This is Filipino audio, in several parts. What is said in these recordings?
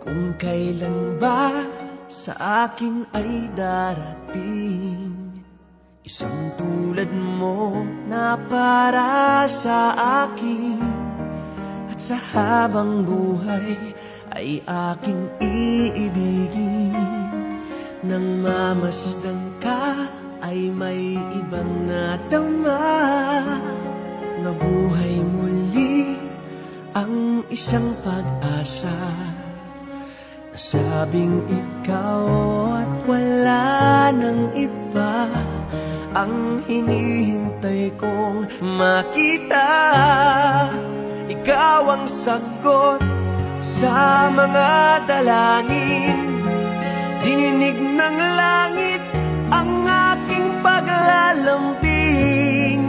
kung kailan ba sa akin ay darating isang tulad mo na para sa akin. At sa habang buhay ay aking iibigin. Nang mamasdan ka ay may ibang nadama. Nabuhay muli ang isang pag-asa. Nasabing ikaw at wala nang iba ang hinihintay kong makita. Ikaw ang sagot sa mga dalangin. Dininig ng langit ang aking paglalambing.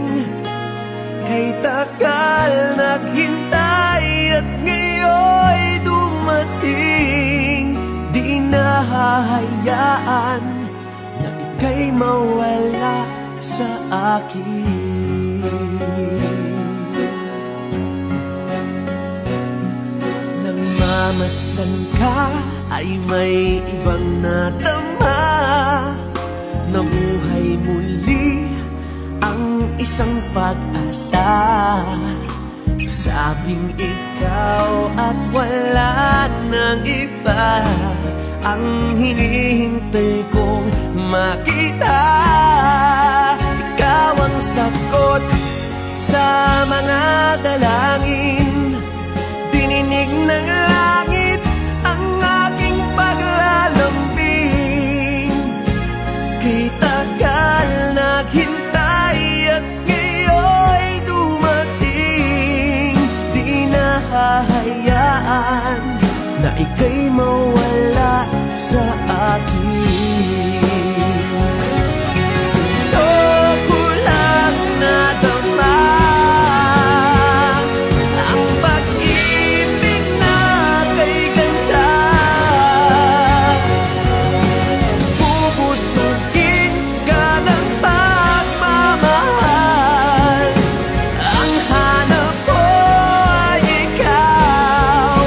Kay tagal naghintay at ngayon'y dumating. Di nahahayaan na ika'y mawala sa akin. Nang mamasdan ka ay may ibang nadama. Nabuhay muli ang isang pag-asa. Sabing ikaw at wala nang iba ang hinihintay kong makita. Ikaw ang sagot sa mga dalangin. Dininig ng langit ang aking paglalambing. Kay tagal naghintay at ngayon'y dumating. Di nahahayaan na ika'y mawala sa akin. Sino ko lang nadama ang pag-ibig na kay ganda. Bubusugin ka ng pagmamahal. Ang hanap ko ay ikaw.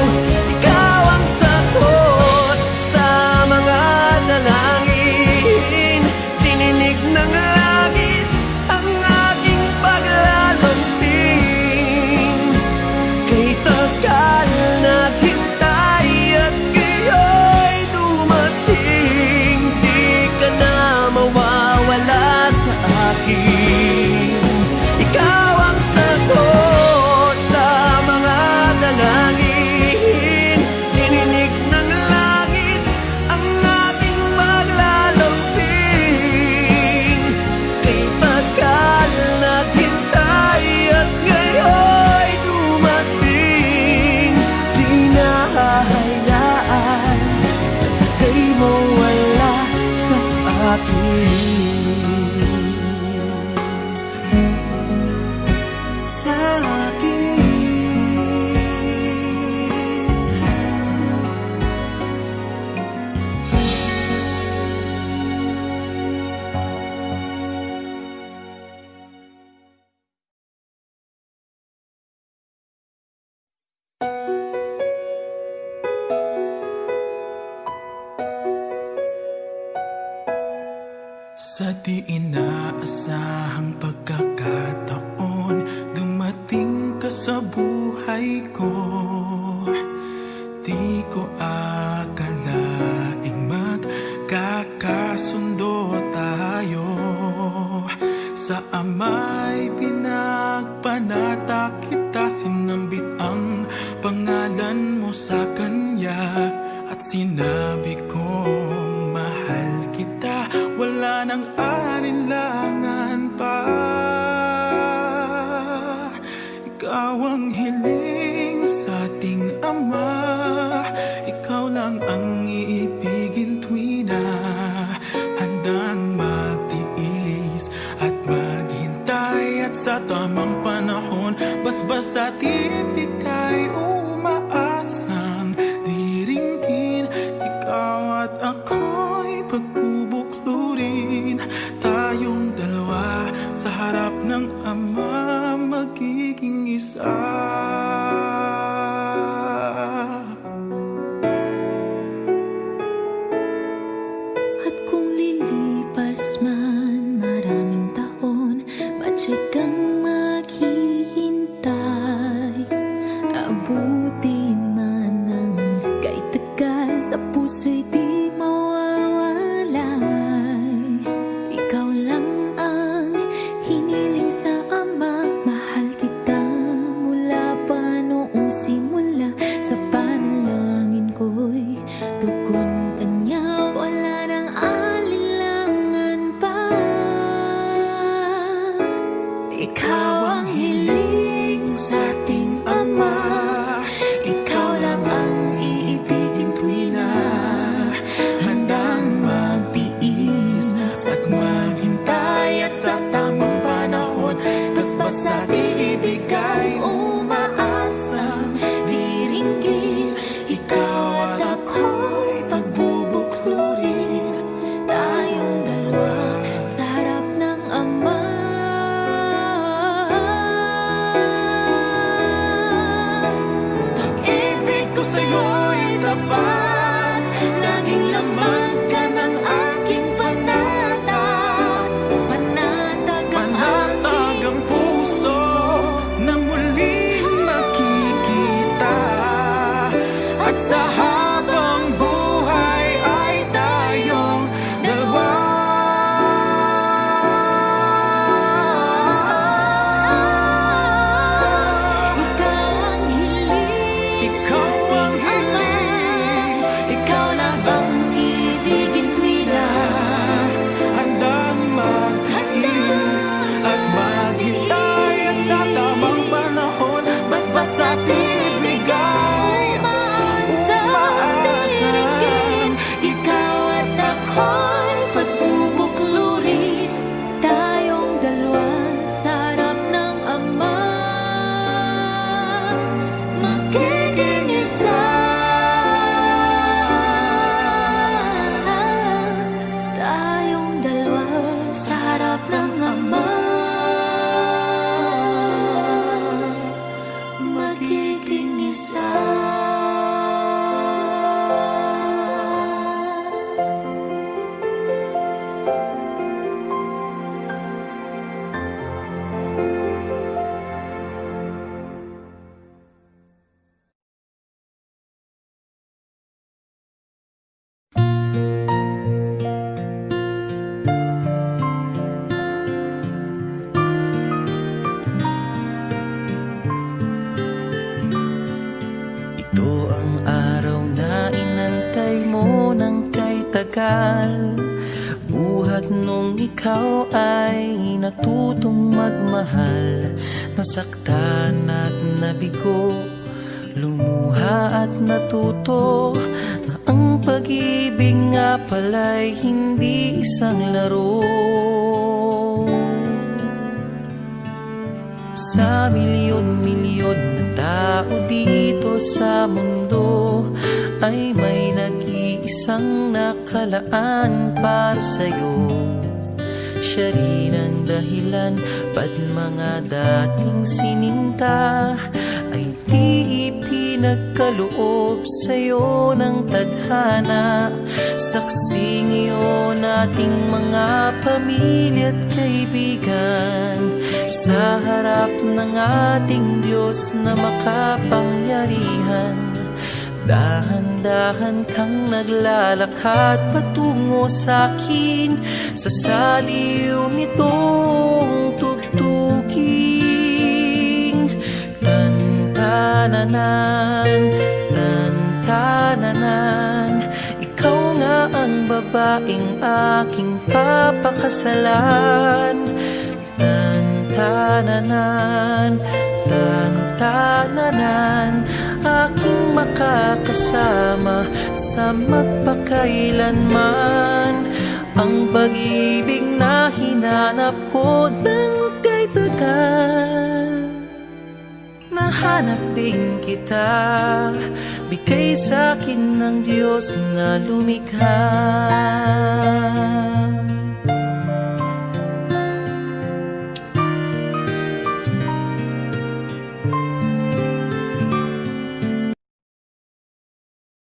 Ikaw ang sagot sa mga dalangin. Dininig ng langit ang aking paglalambing. Kay tagal naghintay at ngayon'y dumating. Di ka na mawawala sa akin. Ikaw ang sagot sa mga dalangin. Dininig ng langit ang aking paglalambing. Kay tagal naghintay at ngayon'y dumating. Di nahahayaan na ika'y mawala sa akin. Sa akin. Sa di inaasahang pagkakataon, dumating ka sa buhay ko. Di ko akalaing magkakasundo tayo. Sa ama'y pinagpanata kita, sinambit ang pangalan mo sa kanya. At sinabi kong mahal kita, wala nang alinlangan pa. Ikaw ang hiling sa ating Ama. Ikaw lang ang iibigin tuwi na handang magtiis at maghintay. At sa tamang panahon, basbas at ibig kay umaasang diringgin. Ikaw at ako'y pagbubuklurin, tayong dalawa sa harap ng Ama magiging isa. sa'yo'y tapat. Laging laman ka ng aking panatag. Panatag ang aking puso na muling makikita. At sa habang buhay ay tayong dalawa. Ikaw ang hiling, ikaw ang hiling, ikaw lang ang ibigin tuwi na handang mag-iis at maghintay. At sa tamang panahon, basbas at ibigay umaasang ikaw at ako'y pagbubuklurin. Tayong dalawa sa harap ng Ama, magiging isa. Tayong dalawa sa harap ng Ama, magiging isa. Ito ang araw na inantay mo ng kay tagal. Buhat nung ikaw ay natutong magmahal. Nasaktan at nabigo, lumuha at natuto na ang pag-ibig nga pala'y hindi isang laro. Sa milyon-milyon na tao dito sa mundo ay may nag-iisang nakalaan para sa'yo. Siya rin ang dahilan ba't mga dating sininta ay di ipinagkaloob sa'yo ng tadhana. Saksi ngayon ating mga pamilya at kaibigan sa harap ng ating Diyos na makapangyarihan. Dahan-dahan kang naglalakad patungo sa'kin sa saliw nitong tugtuging. Tantananan, tantananan, ikaw nga ang babaeng aking papakasalan. Tantananan, tantananan, aking makakasama sa magpakailanman. Ang pag-ibig na hinanap ko ng kay tagal. Nahanap din kita, bigay sa'kin ng Diyos na lumikha.